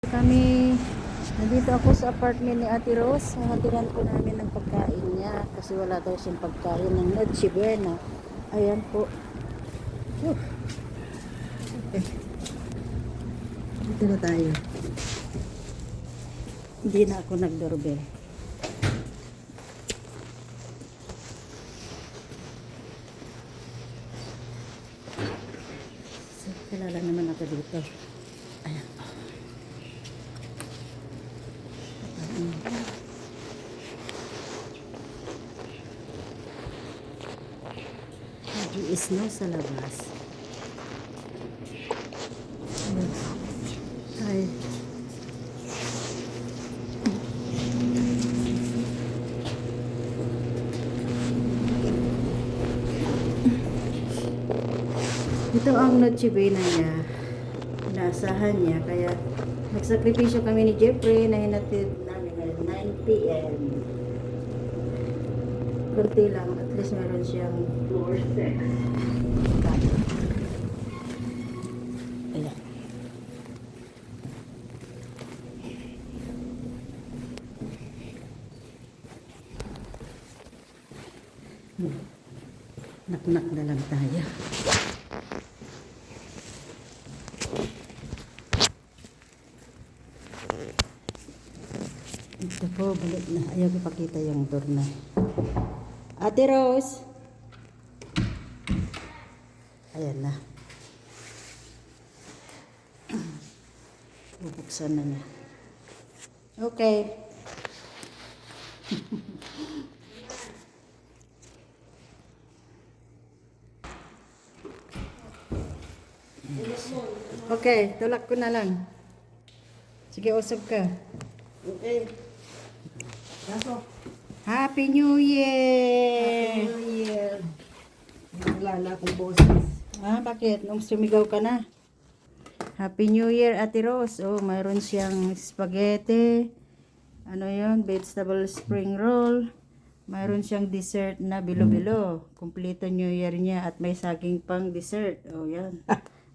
Kami, nandito ako sa apartment ni Ate Rose. Hatiran ko namin ng pagkain niya kasi wala daw siyang pagkain ng Noche Buena. Ayan po. Okay. Dito na tayo. Hindi na ako nag-doorbell. So, kilala naman ako dito. Ayan. Nag-i-snow sa labas. Ay. Ito ang Noche Buena niya. Inaasahan niya. Kaya nagsakripisyo kami ni Jeffrey na hinatid namin at 9 p.m. Kunti lang. At least meron siyang floor 6. Ayan. Nak-nak na lang tayo. Ito po, balik na. Ayaw ipakita yung door na. Ate Rose! Ayan na. Bubuksan na niya. Okay. Okay, tulak ko na lang. Sige, usap ka. Okay. Kaso, Happy New Year! New Year. Wala na akong boses. Bakit? Nung sumigaw ka na. Happy New Year, Ate Rose. Oh, mayroon siyang spaghetti. Ano yon? Vegetable spring roll. Mayroon siyang dessert na bilo-bilo. Kompleto New Year niya at may saging pang dessert. Oh, yan.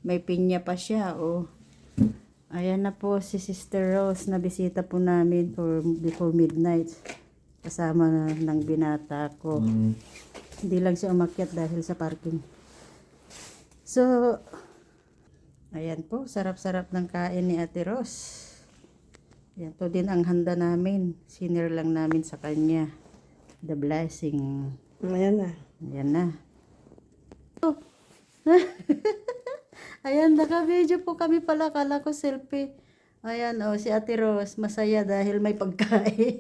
May pinya pa siya. Oh. Ayan na po si Sister Rose na bisita po namin before midnight. Kasama na ng binata ko. Hindi lang siya umakyat dahil sa parking. So, ayan po. Sarap-sarap ng kain ni Ate Rose. Yan po din ang handa namin. Sinare lang namin sa kanya. The blessing. Ayan na. Ayan na. Oh. Ayan, naka-video po kami pala. Kala ko selfie. Ayan, oh, si Ate Rose. Masaya dahil may pagkain.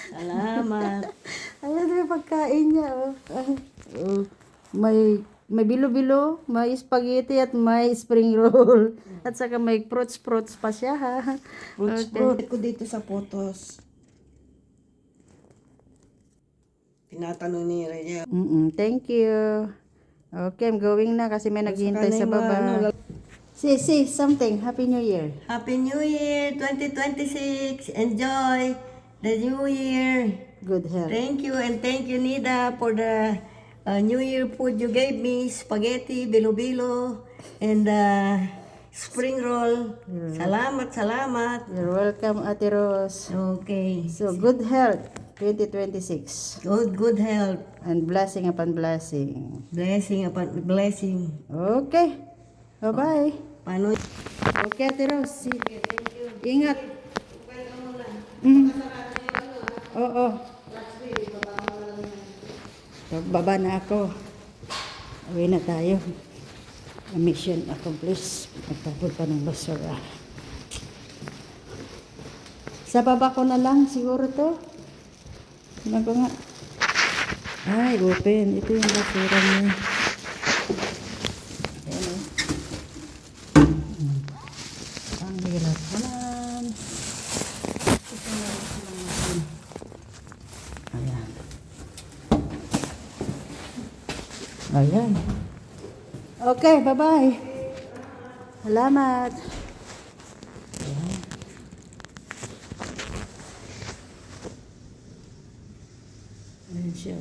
Salamat. Ayan, may pagkain niya. Oh. Oh. May bilo-bilo, may spaghetti at may spring roll. At saka may fruits pa siya, ha. Fruits ko dito sa photos. Tinatanong ni Rhea. Thank you. Okay, I'm going na kasi may naghihintay sa baba. Say something. Happy New Year. Happy New Year 2026. Enjoy the New Year. Good health. Thank you and thank you Nida for the New Year food you gave me. Spaghetti, bilo-bilo, and spring roll. Salamat. You're welcome, Ate Rose. Okay. So, good health 2026. Good health. And blessing upon blessing. Blessing upon blessing. Okay. Bye-bye. Paano? Okay, Ate Rose. Ingat. Oo. Baba na ako. Uwi na tayo. Mission accomplished. Magtapon pa ng basura. Sa baba ko na lang siguro to. Tingnan ko nga. Ay, open. Ito yung basura niya. Ayan o. Ang hirap naman. Ito na rin silang natin. Ayan. Ayan. Okay, bye-bye. Salamat. Ayan. Ayan siya.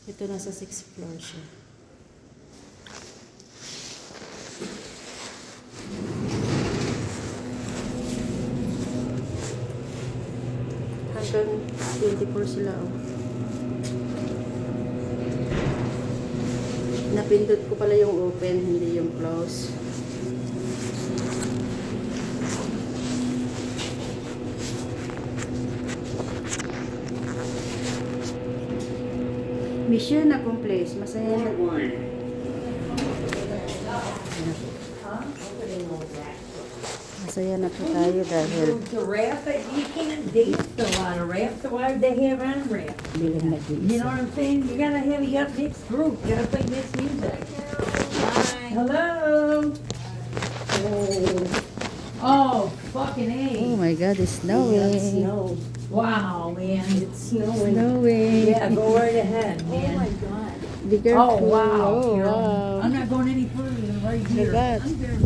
Ito nasa 6th floor siya. hanggang 24 sila. Oh. Napindot ko pala yung open, hindi yung close. Mission accomplished. Masaya na. Masaya na po tayo dahil To wrap it, you can't dance a lot of wrap, so why would they have unwrap? bilang You know nag-iisa. what I'm saying? You gotta have you got this group, you gotta play this music. Hello. Oh, fucking Oh A. my God, it's snowing. Snow. Wow, man. It's snowing. Snowing. Yeah, go right ahead, man. God. Be careful. Oh, wow. Oh, Carol. wow. I'm not going any further than right here. God. I'm there.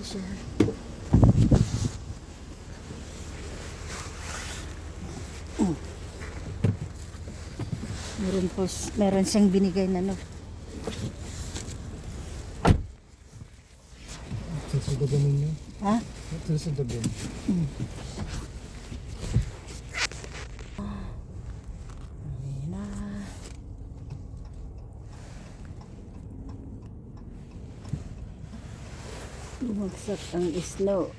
Siya. Meron siyang binigay na no. Ito sa gabi ninyo. Ha? Ito sa gabi. Ayan na. Bumagsak ang snow.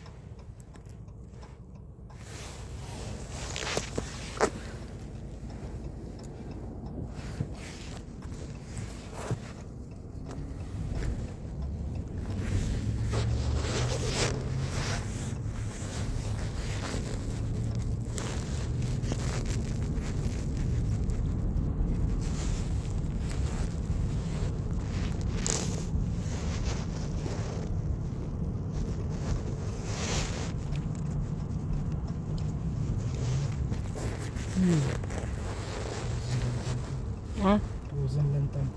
Ha? Tuwasang lantang.